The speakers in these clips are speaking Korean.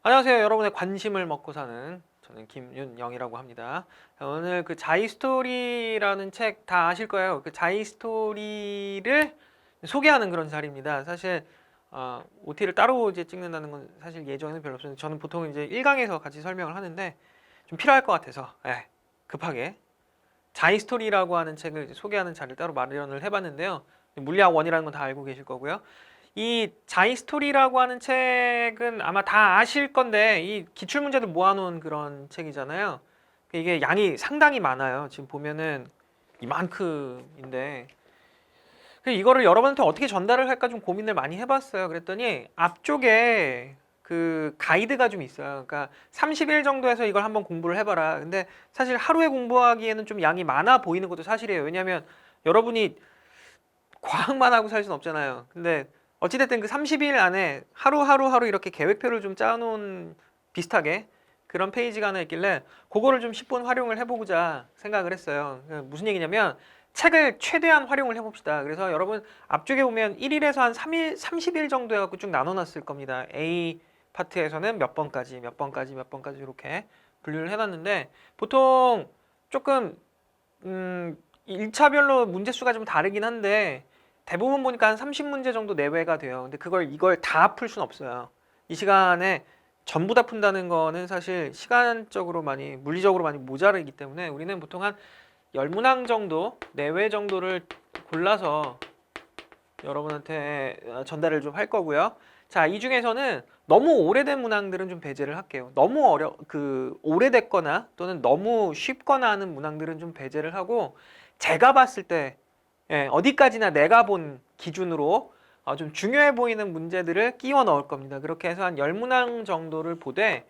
안녕하세요. 여러분의 관심을 먹고 사는 저는 김윤영이라고 합니다. 오늘 그 자이스토리라는 책 다 아실 거예요. 그 자이스토리를 소개하는 그런 자리입니다. 사실 OT를 따로 이제 찍는다는 건 사실 예정에는 별로 없었는데 저는 보통 이제 1강에서 같이 설명을 하는데 좀 필요할 것 같아서 급하게 자이스토리라고 하는 책을 이제 소개하는 자리를 따로 마련을 해봤는데요. 물리학 원이라는 건 다 알고 계실 거고요. 이 자이스토리라고 하는 책은 아마 다 아실 건데 이 기출문제들 모아놓은 그런 책이잖아요. 이게 양이 상당히 많아요. 지금 보면은 이만큼인데 이거를 여러분한테 어떻게 전달을 할까 좀 고민을 많이 해봤어요. 그랬더니 앞쪽에 그 가이드가 좀 있어요. 그러니까 30일 정도에서 이걸 한번 공부를 해봐라. 근데 사실 하루에 공부하기에는 좀 양이 많아 보이는 것도 사실이에요. 왜냐하면 여러분이 과학만 하고 살 수는 없잖아요. 근데 어찌됐든 그 30일 안에 하루 이렇게 계획표를 좀 짜놓은 비슷하게 그런 페이지가 하나 있길래 그거를 좀 10분 활용을 해보고자 생각을 했어요. 무슨 얘기냐면 책을 최대한 활용을 해봅시다. 그래서 여러분 앞쪽에 보면 1일에서 한 3일, 30일 정도 해갖고 쭉 나눠놨을 겁니다. A 파트에서는 몇 번까지, 몇 번까지, 몇 번까지 이렇게 분류를 해놨는데 보통 조금 1차별로 문제 수가 좀 다르긴 한데 대부분 보니까 한 30문제 정도 내외가 돼요. 근데 이걸 다 풀 수는 없어요. 이 시간에 전부 다 푼다는 거는 사실 시간적으로 물리적으로 많이 모자르기 때문에 우리는 보통 한 10문항 정도, 내외 정도를 골라서 여러분한테 전달을 좀 할 거고요. 자, 이 중에서는 너무 오래된 문항들은 좀 배제를 할게요. 너무 오래됐거나 또는 너무 쉽거나 하는 문항들은 좀 배제를 하고 제가 봤을 때 어디까지나 내가 본 기준으로 좀 중요해 보이는 문제들을 끼워 넣을 겁니다. 그렇게 해서 한 10문항 정도를 보되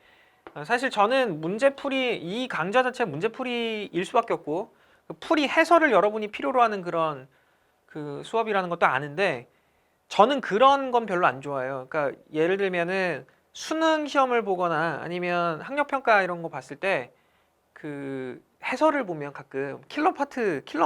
사실 저는 문제풀이 이 강좌 자체가 문제풀이일 수밖에 없고 그 풀이 해설을 여러분이 필요로 하는 그런 그 수업이라는 것도 아는데 저는 그런 건 별로 안 좋아해요. 그러니까 예를 들면은 수능 시험을 보거나 아니면 학력평가 이런 거 봤을 때 그 해설을 보면 가끔 킬러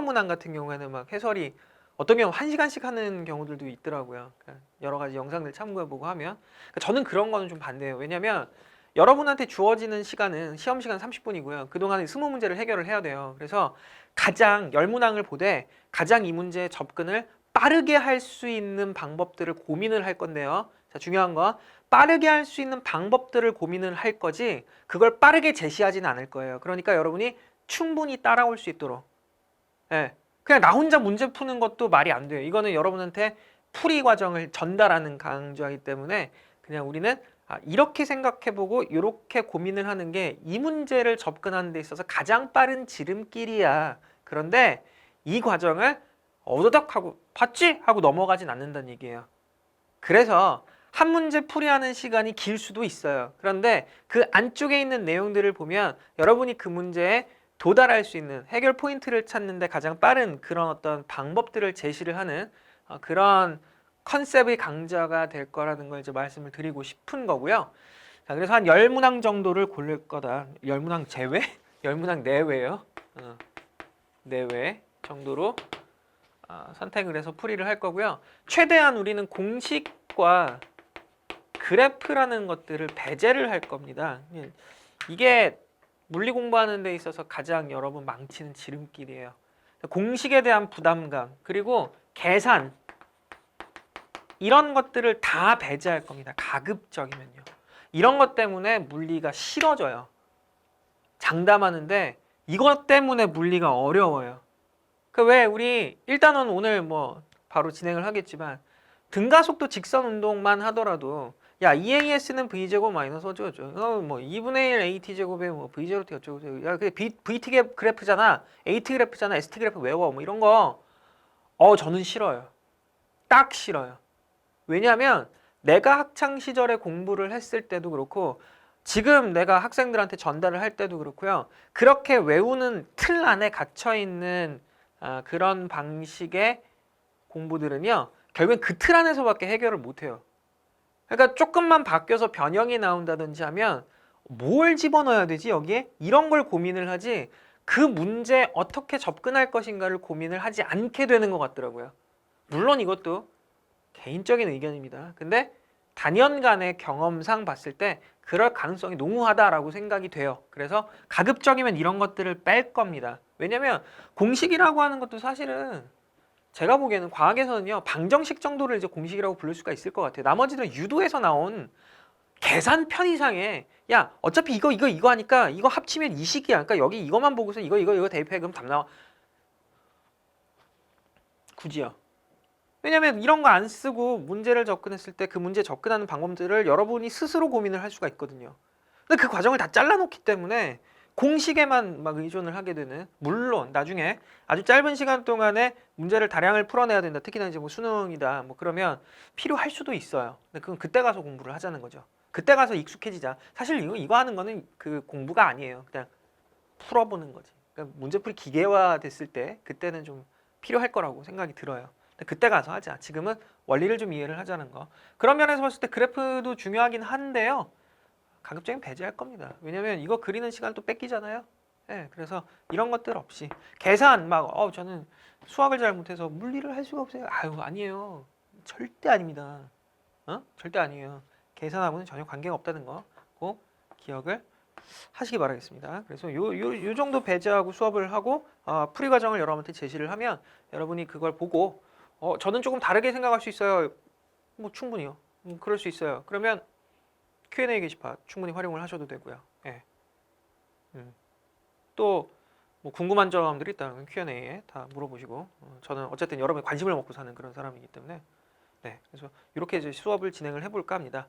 문항 같은 경우에는 막 해설이 어떤 경우 1시간씩 하는 경우들도 있더라고요. 그러니까 여러 가지 영상들 참고해보고 하면 그러니까 저는 그런 거는 좀 반대예요. 왜냐면 여러분한테 주어지는 시간은 시험 시간 30분이고요. 그동안에 20문제를 해결을 해야 돼요. 그래서 가장 10문항을 보되 가장 이 문제의 접근을 빠르게 할 수 있는 방법들을 고민을 할 건데요. 자, 중요한 거 빠르게 할 수 있는 방법들을 고민을 할 거지 그걸 빠르게 제시하지는 않을 거예요. 그러니까 여러분이 충분히 따라올 수 있도록 그냥 나 혼자 문제 푸는 것도 말이 안 돼요. 이거는 여러분한테 풀이 과정을 전달하는 강좌이기 때문에 그냥 우리는 이렇게 생각해보고 이렇게 고민을 하는 게 이 문제를 접근하는 데 있어서 가장 빠른 지름길이야. 그런데 이 과정을 어더덕 하고 봤지? 하고 넘어가진 않는다는 얘기예요. 그래서 한 문제 풀이하는 시간이 길 수도 있어요. 그런데 그 안쪽에 있는 내용들을 보면 여러분이 그 문제에 도달할 수 있는 해결 포인트를 찾는 데 가장 빠른 그런 어떤 방법들을 제시를 하는 그런 컨셉의 강좌가 될 거라는 걸 이제 말씀을 드리고 싶은 거고요. 자, 그래서 한 10문항 정도를 고를 거다. 10문항 제외? 10문항 내외요. 내외 정도로 선택을 해서 풀이를 할 거고요. 최대한 우리는 공식과 그래프라는 것들을 배제를 할 겁니다. 이게 물리 공부하는 데 있어서 가장 여러분 망치는 지름길이에요. 공식에 대한 부담감 그리고 계산 이런 것들을 다 배제할 겁니다. 가급적이면요. 이런 것 때문에 물리가 싫어져요. 장담하는데 이것 때문에 물리가 어려워요. 왜 우리 일단은 오늘 뭐 바로 진행을 하겠지만 등가속도 직선 운동만 하더라도 야 EAS는 V제곱 마이너스 어쩌고저쩌고 뭐 2분의 1 AT제곱에 뭐 V제곱 어쩌고저쩌고 야 그게 VT 그래프잖아 AT 그래프잖아 ST 그래프 외워 뭐 이런 거 저는 싫어요. 딱 싫어요. 왜냐하면 내가 학창 시절에 공부를 했을 때도 그렇고 지금 내가 학생들한테 전달을 할 때도 그렇고요. 그렇게 외우는 틀 안에 갇혀있는 그런 방식의 공부들은요. 결국엔 그 틀 안에서밖에 해결을 못해요. 그러니까 조금만 바뀌어서 변형이 나온다든지 하면 뭘 집어넣어야 되지 여기에? 이런 걸 고민을 하지 그 문제에 어떻게 접근할 것인가를 고민을 하지 않게 되는 것 같더라고요. 물론 이것도 개인적인 의견입니다. 근데 단연간의 경험상 봤을 때 그럴 가능성이 농후하다라고 생각이 돼요. 그래서 가급적이면 이런 것들을 뺄 겁니다. 왜냐면 공식이라고 하는 것도 사실은 제가 보기에는 과학에서는요, 방정식 정도를 이제 공식이라고 부를 수가 있을 것 같아요. 나머지는 유도에서 나온 계산 편의상에 야 어차피 이거 하니까 이거 합치면 이 식이야. 그러니까 여기 이거만 보고서 이거 대입해 그럼 답 나와. 굳이요. 왜냐면 이런 거 안 쓰고 문제를 접근했을 때 그 문제 접근하는 방법들을 여러분이 스스로 고민을 할 수가 있거든요. 근데 그 과정을 다 잘라놓기 때문에 공식에만 막 의존을 하게 되는, 물론 나중에 아주 짧은 시간 동안에 문제를 다량을 풀어내야 된다. 특히나 이제 뭐 수능이다. 뭐 그러면 필요할 수도 있어요. 근데 그건 그때 가서 공부를 하자는 거죠. 그때 가서 익숙해지자. 사실 이거 하는 거는 그 공부가 아니에요. 그냥 풀어보는 거지. 그러니까 문제풀이 기계화 됐을 때 그때는 좀 필요할 거라고 생각이 들어요. 그때 가서 하자. 지금은 원리를 좀 이해를 하자는 거. 그런 면에서 봤을 때 그래프도 중요하긴 한데요. 가급적이면 배제할 겁니다. 왜냐면 이거 그리는 시간 또 뺏기잖아요. 네, 그래서 이런 것들 없이 계산 막 저는 수학을 잘 못해서 물리를 할 수가 없어요. 아유 아니에요. 절대 아닙니다. 절대 아니에요. 계산하고는 전혀 관계가 없다는 거 꼭 기억을 하시기 바라겠습니다. 그래서 요 정도 배제하고 수업을 하고 풀이 과정을 여러분한테 제시를 하면 여러분이 그걸 보고 저는 조금 다르게 생각할 수 있어요. 뭐 충분히요. 그럴 수 있어요. 그러면 Q&A 게시판 충분히 활용을 하셔도 되고요. 예. 또 뭐 궁금한 점들이 있다면 Q&A에 다 물어보시고 저는 어쨌든 여러분의 관심을 먹고 사는 그런 사람이기 때문에 네, 그래서 이렇게 이제 수업을 진행을 해볼까 합니다.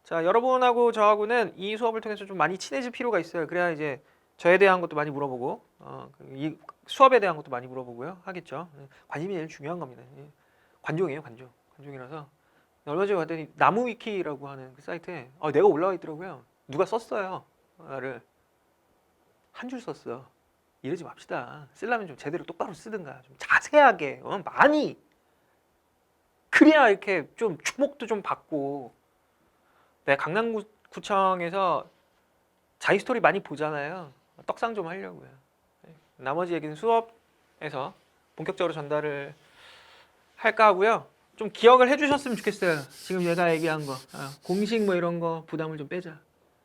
자, 여러분하고 저하고는 이 수업을 통해서 좀 많이 친해질 필요가 있어요. 그래야 이제 저에 대한 것도 많이 물어보고 이 수업에 대한 것도 많이 물어보고요. 하겠죠. 관심이 제일 중요한 겁니다. 관종이에요, 관종. 관종이라서 얼마 전에 봤더니 나무위키라고 하는 그 사이트에 내가 올라와 있더라고요. 누가 썼어요. 를 한 줄 썼어. 이러지 맙시다. 쓰려면 좀 제대로 똑바로 쓰든가 좀 자세하게 많이 그래야 이렇게 좀 주목도 좀 받고. 네, 강남구청에서 자기스토리 많이 보잖아요. 떡상 좀 하려고요. 네, 나머지 얘기는 수업에서 본격적으로 전달을 할까 하고요. 좀 기억을 해주셨으면 좋겠어요. 지금 내가 얘기한 거 공식 뭐 이런 거 부담을 좀 빼자.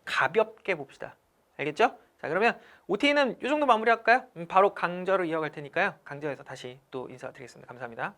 가볍게 봅시다. 알겠죠? 자, 그러면 OT는 이 정도 마무리할까요? 바로 강좌로 이어갈 테니까요. 강좌에서 다시 또 인사드리겠습니다. 감사합니다.